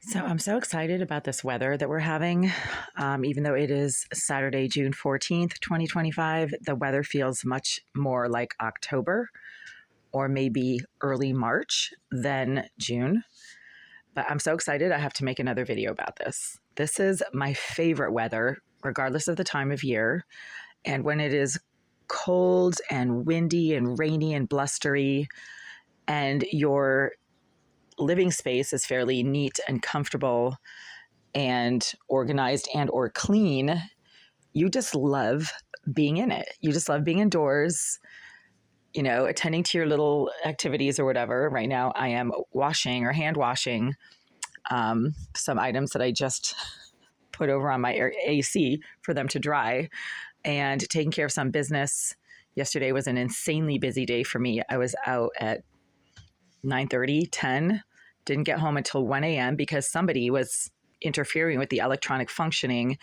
So I'm so excited about this weather that we're having. Even though it is Saturday, June 14th, 2025, the weather feels much more like October or maybe early March than June. But I'm so excited. I have to make another video about this. This is my favorite weather, regardless of the time of year. And when it is cold and windy and rainy and blustery, and your living space is fairly neat and comfortable and organized and or clean, you just love being in it. You just love being indoors, attending to your little activities or whatever. Right now I am washing or hand washing some items that I just put over on my AC for them to dry, and taking care of some business. Yesterday was an insanely busy day for me. I was out at 9:30, 10, didn't get home until 1 a.m. because somebody was interfering with the electronic functioning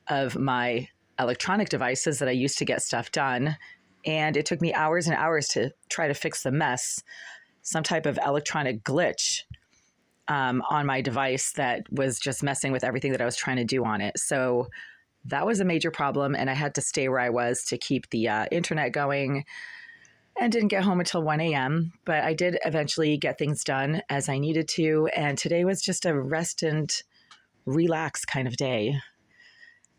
of my electronic devices that I used to get stuff done. And it took me hours and hours to try to fix the mess, some type of electronic glitch on my device that was just messing with everything that I was trying to do on it. So that was a major problem, and I had to stay where I was to keep the internet going, and didn't get home until 1 a.m. But I did eventually get things done as I needed to, and today was just a rest and relax kind of day.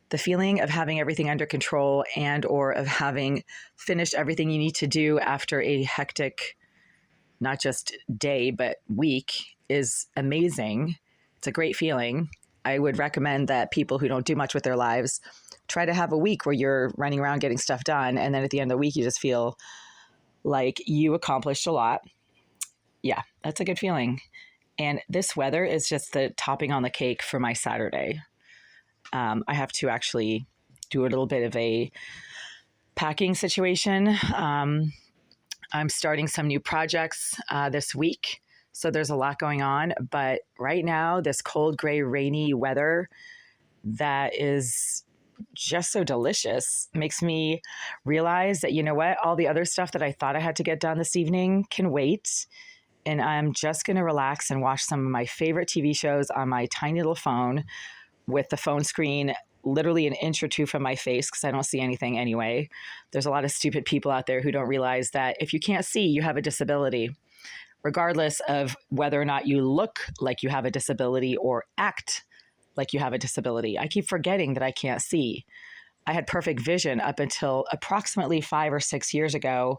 The feeling of having everything under control and or of having finished everything you need to do after a hectic, not just day, but week is amazing. It's a great feeling. I would recommend that people who don't do much with their lives try to have a week where you're running around getting stuff done, and then at the end of the week you just feel like you accomplished a lot. Yeah, that's a good feeling. And this weather is just the topping on the cake for my Saturday. I have to actually do a little bit of a packing situation. I'm starting some new projects this week, so there's a lot going on. But right now, this cold, gray, rainy weather that is just so delicious makes me realize that, you know what, all the other stuff that I thought I had to get done this evening can wait. And I'm just going to relax and watch some of my favorite TV shows on my tiny little phone with the phone screen literally an inch or two from my face because I don't see anything anyway. There's a lot of stupid people out there who don't realize that if you can't see, you have a disability, regardless of whether or not you look like you have a disability or act like you have a disability. I keep forgetting that I can't see. I had perfect vision up until approximately 5 or 6 years ago,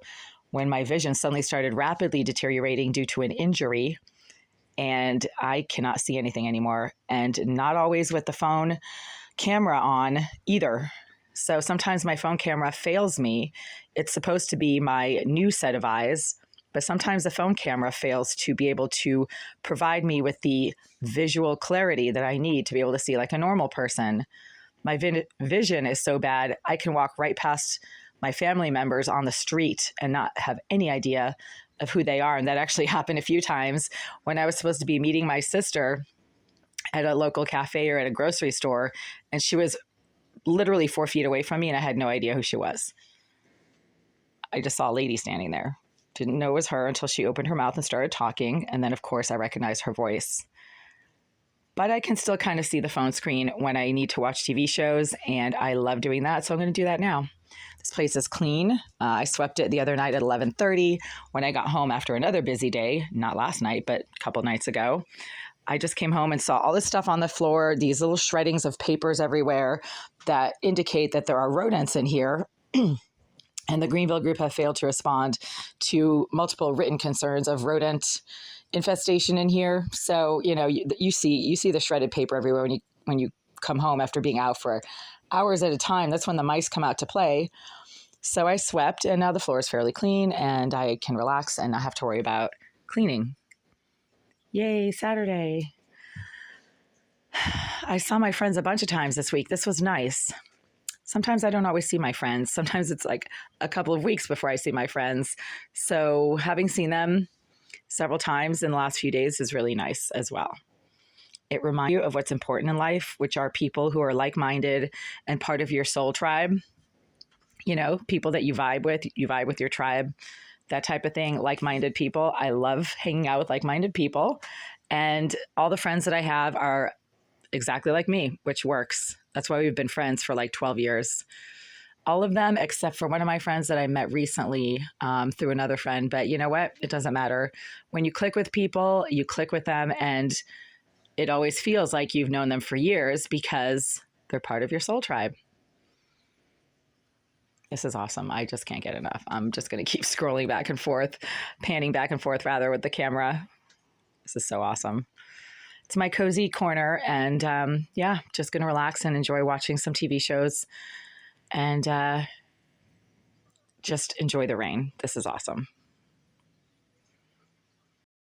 when my vision suddenly started rapidly deteriorating due to an injury, and I cannot see anything anymore, and not always with the phone camera on either. So sometimes my phone camera fails me. It's supposed to be my new set of eyes, but sometimes the phone camera fails to be able to provide me with the visual clarity that I need to be able to see like a normal person. My vision is so bad, I can walk right past my family members on the street and not have any idea of who they are. And that actually happened a few times when I was supposed to be meeting my sister at a local cafe or at a grocery store, and she was literally 4 feet away from me, and I had no idea who she was. I just saw a lady standing there. Didn't know it was her until she opened her mouth and started talking, and then, of course, I recognized her voice. But I can still kind of see the phone screen when I need to watch TV shows, and I love doing that, so I'm going to do that now. This place is clean. I swept it the other night at 11:30 when I got home after another busy day, not last night, but a couple nights ago. I just came home and saw all this stuff on the floor, these little shreddings of papers everywhere that indicate that there are rodents in here. And the Greenville group have failed to respond to multiple written concerns of rodent infestation in here. So, you see the shredded paper everywhere when you come home after being out for hours at a time. That's when the mice come out to play. So I swept, and now the floor is fairly clean, and I can relax and not have to worry about cleaning. Yay, Saturday. I saw my friends a bunch of times this week. This was nice. Sometimes I don't always see my friends. Sometimes it's like a couple of weeks before I see my friends. So having seen them several times in the last few days is really nice as well. It reminds you of what's important in life, which are people who are like-minded and part of your soul tribe. People that you vibe with your tribe, that type of thing, like-minded people. I love hanging out with like-minded people. And all the friends that I have are exactly like me, which works. That's why we've been friends for like 12 years. All of them, except for one of my friends that I met recently through another friend. But you know what? It doesn't matter. When you click with people, you click with them, and it always feels like you've known them for years because they're part of your soul tribe. This is awesome. I just can't get enough. I'm just going to keep scrolling back and forth, panning back and forth rather with the camera. This is so awesome. It's my cozy corner, and yeah, just going to relax and enjoy watching some TV shows and just enjoy the rain. This is awesome.